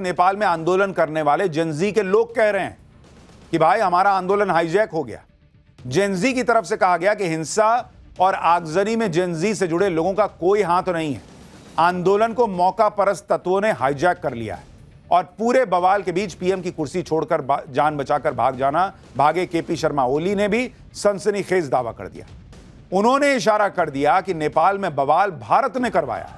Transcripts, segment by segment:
नेपाल में आंदोलन करने वाले जेनजी के लोग कह रहे हैं कि भाई हमारा आंदोलन हाईजैक हो गया। जेनजी की तरफ से कहा गया कि हिंसा और आगजनी में जेनजी से जुड़े लोगों का कोई हाथ नहीं है। आंदोलन को मौका परस्त तत्वों ने हाईजैक कर लिया है और पूरे बवाल के बीच पीएम की कुर्सी छोड़कर जान बचाकर भागे केपी शर्मा ओली ने भी सनसनीखेज दावा कर दिया। उन्होंने इशारा कर दिया कि नेपाल में बवाल भारत ने करवाया,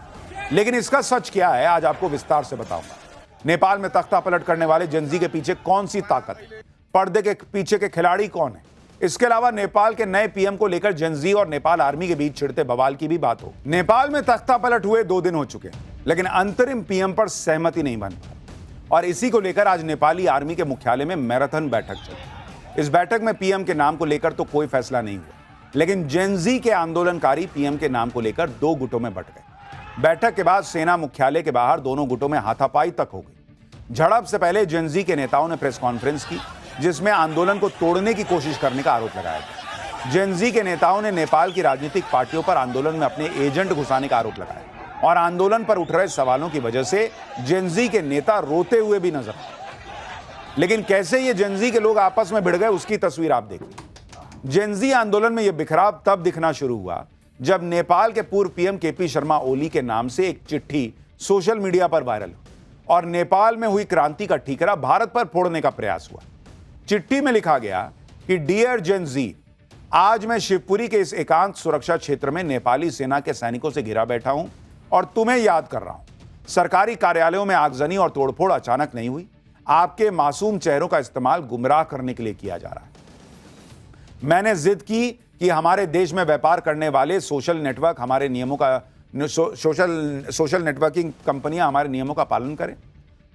लेकिन इसका सच क्या है आज आपको विस्तार से बताऊंगा। नेपाल में तख्ता पलट करने वाले जेनजी के पीछे कौन सी ताकत है, पर्दे के पीछे के खिलाड़ी कौन है, इसके अलावा नेपाल के नए पीएम को लेकर जेनजी और नेपाल आर्मी के बीच छिड़ते बवाल की भी बात हो। नेपाल में तख्ता पलट हुए 2 दिन हो चुके हैं, लेकिन अंतरिम पीएम पर सहमति नहीं बन पाई और इसी को लेकर आज नेपाली आर्मी के मुख्यालय में मैराथन बैठक चली। इस बैठक में पीएम के नाम को लेकर तो कोई फैसला नहीं हुआ, लेकिन जेनजी के आंदोलनकारी पीएम के नाम को लेकर 2 गुटों में बंट गए। बैठक के बाद सेना मुख्यालय के बाहर दोनों गुटों में हाथापाई तक हो गई। झड़प से पहले जेनजी के नेताओं ने प्रेस कॉन्फ्रेंस की, जिसमें आंदोलन को तोड़ने की कोशिश करने का आरोप लगाया गया। जेनजी के नेताओं ने नेपाल की राजनीतिक पार्टियों पर आंदोलन में अपने एजेंट घुसाने का आरोप लगाया और आंदोलन पर उठ रहे सवालों की वजह से जेनजी के नेता रोते हुए भी नजर आए। लेकिन कैसे ये जेनजी के लोग आपस में भिड़ गए, उसकी तस्वीर आप देखिए। जेनजी आंदोलन में यह बिखराव तब दिखना शुरू हुआ जब नेपाल के पूर्व पीएम केपी शर्मा ओली के नाम से एक चिट्ठी सोशल मीडिया पर वायरल हुई और नेपाल में हुई क्रांति का ठीकरा भारत पर फोड़ने का प्रयास हुआ। चिट्ठी में लिखा गया कि डियर जेनजी, आज मैं शिवपुरी के इस एकांत सुरक्षा क्षेत्र में नेपाली सेना के सैनिकों से घिरा बैठा हूं और तुम्हें याद कर रहा हूं। सरकारी कार्यालयों में आगजनी और तोड़फोड़ अचानक नहीं हुई, आपके मासूम चेहरों का इस्तेमाल गुमराह करने के लिए किया जा रहा है। मैंने जिद की कि हमारे देश में व्यापार करने वाले सोशल नेटवर्क हमारे नियमों का सोशल नेटवर्किंग कंपनियां हमारे नियमों का पालन करें,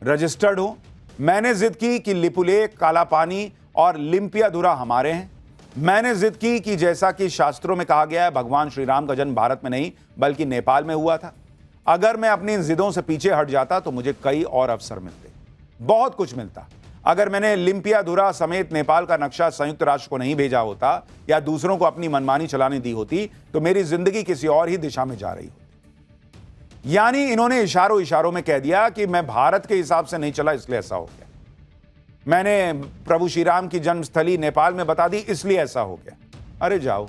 रजिस्टर्ड हो। मैंने जिद की कि लिपुलेख, कालापानी और लिम्पियाधुरा हमारे हैं। मैंने जिद की कि जैसा कि शास्त्रों में कहा गया है, भगवान श्री राम का जन्म भारत में नहीं बल्कि नेपाल में हुआ था। अगर मैं अपनी इन जिदों से पीछे हट जाता तो मुझे कई और अवसर मिलते, बहुत कुछ मिलता। अगर मैंने लिम्पियाधुरा समेत नेपाल का नक्शा संयुक्त राष्ट्र को नहीं भेजा होता या दूसरों को अपनी मनमानी चलाने दी होती तो मेरी जिंदगी किसी और ही दिशा में जा रही होती। यानी इन्होंने इशारों इशारों में कह दिया कि मैं भारत के हिसाब से नहीं चला इसलिए ऐसा हो गया, मैंने प्रभु श्री राम की जन्मस्थली नेपाल में बता दी इसलिए ऐसा हो गया। अरे जाओ,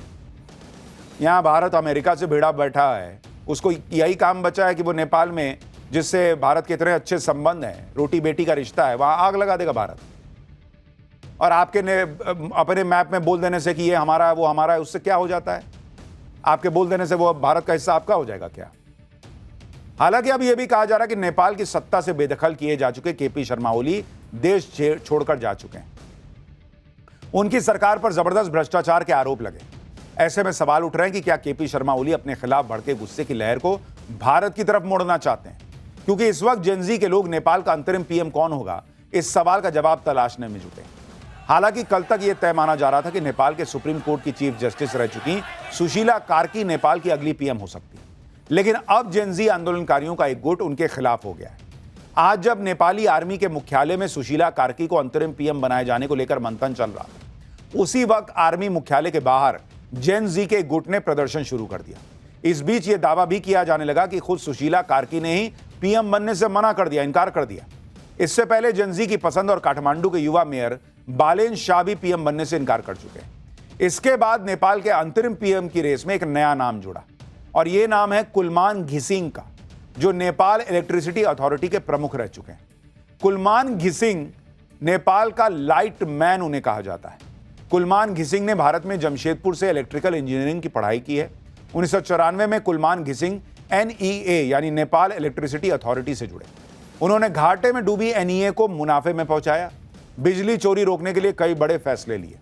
यहां भारत अमेरिका से भिड़ा बैठा है, उसको यही काम बचा है कि वो नेपाल में जिससे भारत के इतने अच्छे संबंध हैं, रोटी बेटी का रिश्ता है, वहां आग लगा देगा भारत। और आपके अपने मैप में बोल देने से कि ये हमारा है वो हमारा है, उससे क्या हो जाता है? आपके बोल देने से वो भारत का हिस्सा आपका हो जाएगा क्या? हालांकि अब यह भी कहा जा रहा है कि नेपाल की सत्ता से बेदखल किए जा चुके केपी शर्मा ओली देश छोड़कर जा चुके हैं। उनकी सरकार पर जबरदस्त भ्रष्टाचार के आरोप लगे। ऐसे में सवाल उठ रहे हैं कि क्या केपी शर्मा ओली अपने खिलाफ भड़के गुस्से की लहर को भारत की तरफ मोड़ना चाहते हैं? क्योंकि इस वक्त जेनजी के लोग नेपाल का अंतरिम पीएम कौन होगा, इस सवाल का जवाब तलाशने में जुटे। हालांकि कल तक यह तय माना जा रहा था कि नेपाल के सुप्रीम कोर्ट की चीफ जस्टिस रह चुकी सुशीला कार्की नेपाल की अगली पीएम हो सकती है, लेकिन अब जेनजी आंदोलनकारियों का एक गुट उनके खिलाफ हो गया है। आज जब नेपाली आर्मी के मुख्यालय में सुशीला कार्की को अंतरिम पीएम बनाए जाने को लेकर मंथन चल रहा था, उसी वक्त आर्मी मुख्यालय के बाहर जेनजी के गुट ने प्रदर्शन शुरू कर दिया। इस बीच यह दावा भी किया जाने लगा कि खुद सुशीला कार्की ने ही पीएम बनने से मना कर दिया, इनकार कर दिया। इससे पहले जेनजी की पसंद और काठमांडू के युवा मेयर बालेन शाह भी पीएम बनने से इनकार कर चुके हैं। इसके बाद नेपाल के अंतरिम पीएम की रेस में एक नया नाम जुड़ा और यह नाम है कुलमान घिसिंग का, जो नेपाल इलेक्ट्रिसिटी अथॉरिटी के प्रमुख रह चुके हैं। कुलमान घिसिंग नेपाल का लाइट मैन उन्हें कहा जाता है। कुलमान घिसिंग ने भारत में जमशेदपुर से इलेक्ट्रिकल इंजीनियरिंग की पढ़ाई की है। 1994 में कुलमान घिसिंग NEA यानी नेपाल इलेक्ट्रिसिटी अथॉरिटी से जुड़े। उन्होंने घाटे में डूबी NEA को मुनाफे में पहुंचाया, बिजली चोरी रोकने के लिए कई बड़े फैसले लिए।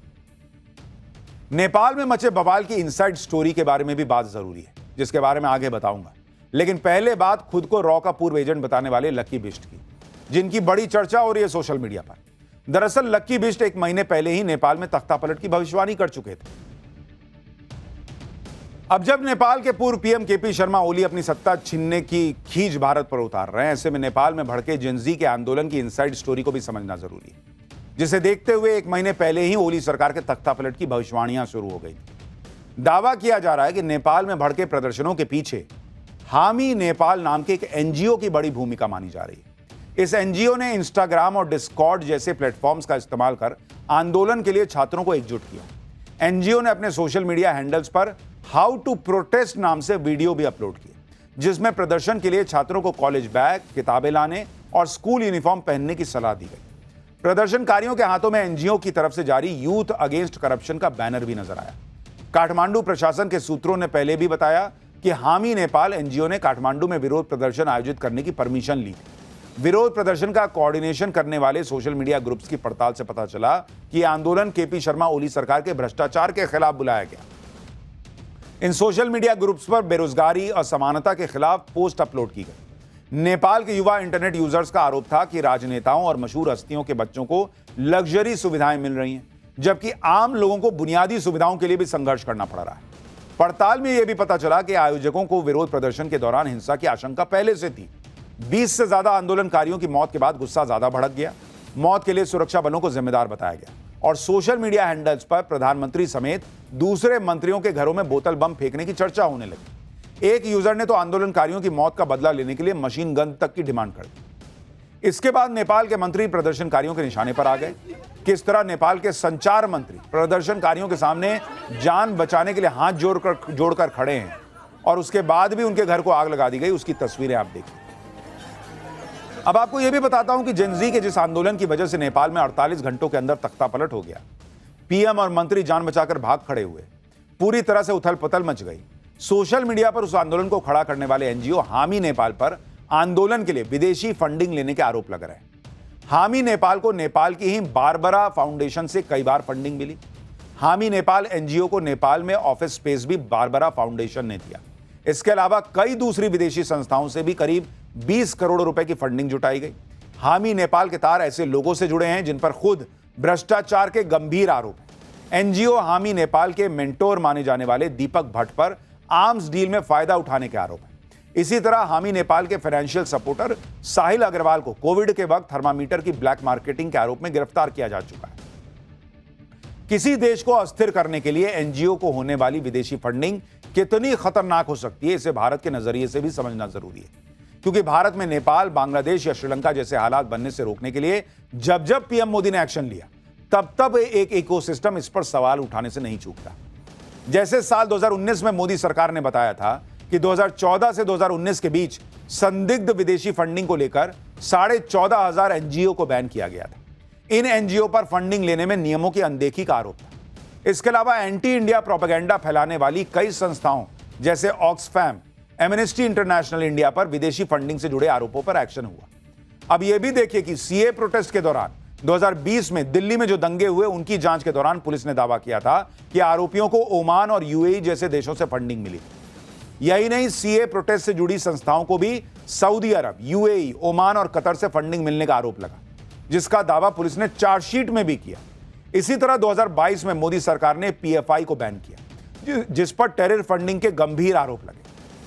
नेपाल में मचे बवाल की इनसाइड स्टोरी के बारे में भी बात जरूरी है, जिसके बारे में आगे बताऊंगा। लेकिन पहले बात खुद को रॉ का पूर्व एजेंट बताने वाले लकी बिष्ट की, जिनकी बड़ी चर्चा हो रही है सोशल मीडिया पर। दरअसल लकी बिष्ट 1 महीने पहले ही नेपाल में तख्तापलट की भविष्यवाणी कर चुके थे। अब जब नेपाल के पूर्व पीएम केपी शर्मा ओली अपनी सत्ता छीनने की खींच भारत पर उतार रहे हैं, ऐसे में नेपाल में भड़के जेनजी के आंदोलन की इनसाइड स्टोरी को भी समझना जरूरी है, जिसे देखते हुए 1 महीने पहले ही ओली सरकार के तख्तापलट की भविष्यवाणियां शुरू हो गई। दावा किया जा रहा है कि नेपाल में भड़के प्रदर्शनों के पीछे हामी नेपाल नाम के एक NGO की बड़ी भूमिका मानी जा रही है। इस एनजीओ ने इंस्टाग्राम और डिस्कॉर्ड जैसे प्लेटफॉर्म्स का इस्तेमाल कर आंदोलन के लिए छात्रों को एकजुट किया। एनजीओ ने अपने सोशल मीडिया हैंडल्स पर हाउ टू प्रोटेस्ट नाम से वीडियो भी अपलोड किए, जिसमें प्रदर्शन के लिए छात्रों को कॉलेज बैग, किताबें लाने और स्कूल यूनिफॉर्म पहनने की सलाह दी गई। प्रदर्शनकारियों के हाथों में एनजीओ की तरफ से जारी यूथ अगेंस्ट करप्शन का बैनर भी नजर आया। काठमांडू प्रशासन के सूत्रों ने पहले भी बताया कि हामी नेपाल एनजीओ ने काठमांडू में विरोध प्रदर्शन आयोजित करने की परमिशन ली थी। विरोध प्रदर्शन का कोऑर्डिनेशन करने वाले सोशल मीडिया ग्रुप्स की पड़ताल से पता चला कि आंदोलन केपी शर्मा ओली सरकार के भ्रष्टाचार के खिलाफ बुलाया गया। इन सोशल मीडिया ग्रुप्स पर बेरोजगारी और असमानता के खिलाफ पोस्ट अपलोड की गई। नेपाल के युवा इंटरनेट यूजर्स का आरोप था कि राजनेताओं और मशहूर हस्तियों के बच्चों को लग्जरी सुविधाएं मिल रही हैं, जबकि आम लोगों को बुनियादी सुविधाओं के लिए भी संघर्ष करना पड़ रहा है। पड़ताल में यह भी पता चला कि आयोजकों को विरोध प्रदर्शन के दौरान हिंसा की आशंका पहले से थी। 20 से ज्यादा आंदोलनकारियों की मौत के बाद गुस्सा ज्यादा भड़क गया। मौत के लिए सुरक्षा बलों को जिम्मेदार बताया गया और सोशल मीडिया हैंडल्स पर प्रधानमंत्री समेत दूसरे मंत्रियों के घरों में बोतल बम फेंकने की चर्चा होने लगी। एक यूजर ने तो आंदोलनकारियों की मौत का बदला लेने के लिए मशीन गन तक की डिमांड कर दी। इसके बाद नेपाल के मंत्री प्रदर्शनकारियों के निशाने पर आ गए। किस तरह नेपाल के संचार मंत्री प्रदर्शनकारियों के सामने जान बचाने के लिए हाथ जोड़कर खड़े हैं और उसके बाद भी उनके घर को आग लगा दी गई, उसकी तस्वीरें आप देखिए। अब आपको यह भी बताता हूं कि जेनजी के जिस आंदोलन की वजह से नेपाल में 48 घंटों के अंदर तख्ता पलट हो गया, पीएम और मंत्री जान बचाकर भाग खड़े हुए, पूरी तरह से उथल पुथल मच गई। सोशल मीडिया पर उस आंदोलन को खड़ा करने वाले एनजीओ हामी नेपाल पर आंदोलन के लिए विदेशी फंडिंग लेने के आरोप लग रहे हैं। हामी नेपाल को नेपाल की ही बारबरा फाउंडेशन से कई बार फंडिंग मिली। हामी नेपाल एनजीओ को नेपाल में ऑफिस स्पेस भी बारबरा फाउंडेशन ने दिया। इसके अलावा कई दूसरी विदेशी संस्थाओं से भी करीब 20 करोड़ रुपए की फंडिंग जुटाई गई। हामी नेपाल के तार ऐसे लोगों से जुड़े हैं जिन पर खुद भ्रष्टाचार के गंभीर आरोप हैं। एनजीओ हामी नेपाल के मेंटोर माने जाने वाले दीपक भट्ट पर आर्म्स डील में फायदा उठाने के आरोप हैं। इसी तरह हामी नेपाल के फाइनेंशियल सपोर्टर साहिल अग्रवाल को कोविड के वक्त थर्मामीटर की ब्लैक मार्केटिंग के आरोप में गिरफ्तार किया जा चुका है। किसी देश को अस्थिर करने के लिए एनजीओ को होने वाली विदेशी फंडिंग कितनी खतरनाक हो सकती है, इसे भारत के नजरिए से भी समझना जरूरी है, क्योंकि भारत में नेपाल, बांग्लादेश या श्रीलंका जैसे हालात बनने से रोकने के लिए जब जब पीएम मोदी ने एक्शन लिया, तब तब एक इकोसिस्टम इस पर सवाल उठाने से नहीं चूकता। जैसे साल 2019 में मोदी सरकार ने बताया था कि 2014 से 2019 के बीच संदिग्ध विदेशी फंडिंग को लेकर 14,500 एनजीओ को बैन किया गया था। इन एनजीओ पर फंडिंग लेने में नियमों की अनदेखी का आरोप था। इसके अलावा एंटी इंडिया प्रोपेगेंडा फैलाने वाली कई संस्थाओं जैसे ऑक्सफैम, एमनेस्टी इंटरनेशनल इंडिया पर विदेशी फंडिंग से जुड़े आरोपों पर एक्शन हुआ। अब यह भी देखिए कि सीए प्रोटेस्ट के दौरान 2020 में दिल्ली में जो दंगे हुए, उनकी जांच के दौरान पुलिस ने दावा किया था कि आरोपियों को ओमान और यूएई जैसे देशों से फंडिंग मिली। यही नहीं, सीए प्रोटेस्ट से जुड़ी संस्थाओं को भी सऊदी अरब, यूएई, ओमान और कतर से फंडिंग मिलने का आरोप लगा, जिसका दावा पुलिस ने चार्जशीट में भी किया। इसी तरह 2022 में मोदी सरकार ने पीएफआई को बैन किया, जिस पर टेरर फंडिंग के गंभीर आरोप लगे।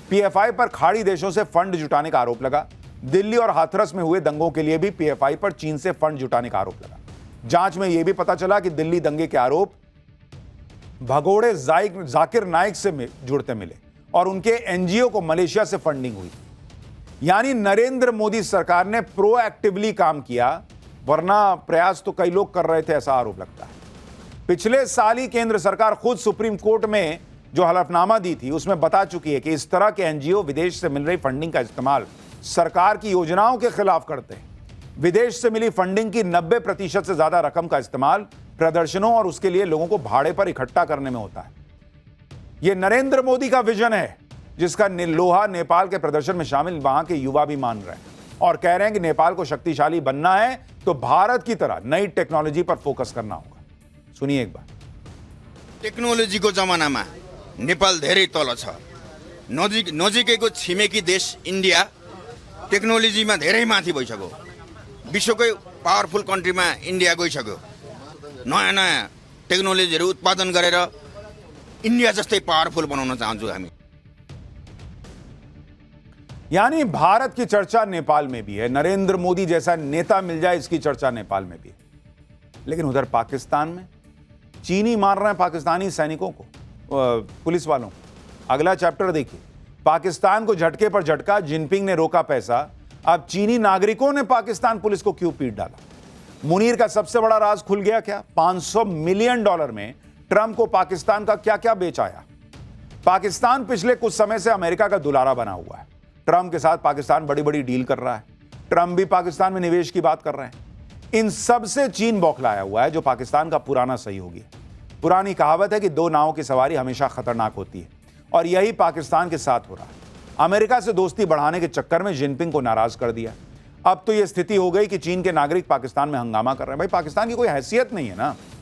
पीएफआई पर खाड़ी देशों से फंड जुटाने का आरोप लगा। दिल्ली और हाथरस में हुए दंगों के लिए भी पीएफआई पर चीन से फंड जुटाने का आरोप लगा। जांच में यह भी पता चला कि दिल्ली दंगे के आरोप भगोड़े जाकिर नाइक से जुड़ते मिले और उनके एनजीओ को मलेशिया से फंडिंग हुई। यानी नरेंद्र मोदी सरकार ने प्रोएक्टिवली काम किया, वरना प्रयास तो कई लोग कर रहे थे, ऐसा आरोप लगता है। पिछले साल ही केंद्र सरकार खुद सुप्रीम कोर्ट में जो हलफनामा दी थी, उसमें बता चुकी है कि इस तरह के एनजीओ विदेश से मिल रही फंडिंग का इस्तेमाल सरकार की योजनाओं के खिलाफ करते हैं। विदेश से मिली फंडिंग की 90% से ज्यादा रकम का इस्तेमाल प्रदर्शनों और उसके लिए लोगों को भाड़े पर इकट्ठा करने में होता है। यह नरेंद्र मोदी का विजन है, जिसका लोहा नेपाल के प्रदर्शन में शामिल वहां के युवा भी मान रहे हैं और कह रहे हैं कि नेपाल को शक्तिशाली बनना है तो भारत की तरह नई टेक्नोलॉजी पर फोकस करना होगा। सुनिए एक बार। टेक्नोलोजी को जमानामा नेपाल धेरै तल छ। नजिकैको छिमेकी देश इन्डिया टेक्नोलोजीमा धेरै माथि भइसक्यो। विश्वकै पावरफुल कन्ट्रीमा इन्डिया गइसक्यो। नयाँ नयाँ टेक्नोलोजीहरू उत्पादन गरेर इन्डिया जस्तै पावरफुल बनाउन चाहन्छु हामी। यानी भारत की चर्चा नेपाल में भी है, नरेंद्र मोदी जैसा नेता मिल जाए इसकी चर्चा नेपाल में भी है। लेकिन उधर पाकिस्तान में चीनी मार रहे हैं पाकिस्तानी सैनिकों को, पुलिस वालों को। अगला चैप्टर देखिए। पाकिस्तान को झटके पर झटका, जिनपिंग ने रोका पैसा, अब चीनी नागरिकों ने पाकिस्तान पुलिस को क्यों पीट डाला? मुनीर का सबसे बड़ा राज खुल गया क्या? $500 मिलियन में ट्रंप को पाकिस्तान का क्या क्या बेच आया। पाकिस्तान पिछले कुछ समय से अमेरिका का दुलारा बना हुआ है। ट्रंप के साथ पाकिस्तान बड़ी बड़ी डील कर रहा है। ट्रंप भी पाकिस्तान में निवेश की बात कर रहे हैं। इन सब से चीन बौखलाया हुआ है, जो पाकिस्तान का पुराना सहयोगी है। पुरानी कहावत है कि दो नावों की सवारी हमेशा खतरनाक होती है, और यही पाकिस्तान के साथ हो रहा है। अमेरिका से दोस्ती बढ़ाने के चक्कर में जिनपिंग को नाराज कर दिया। अब तो यह स्थिति हो गई कि चीन के नागरिक पाकिस्तान में हंगामा कर रहे हैं। भाई, पाकिस्तान की कोई हैसियत नहीं है ना।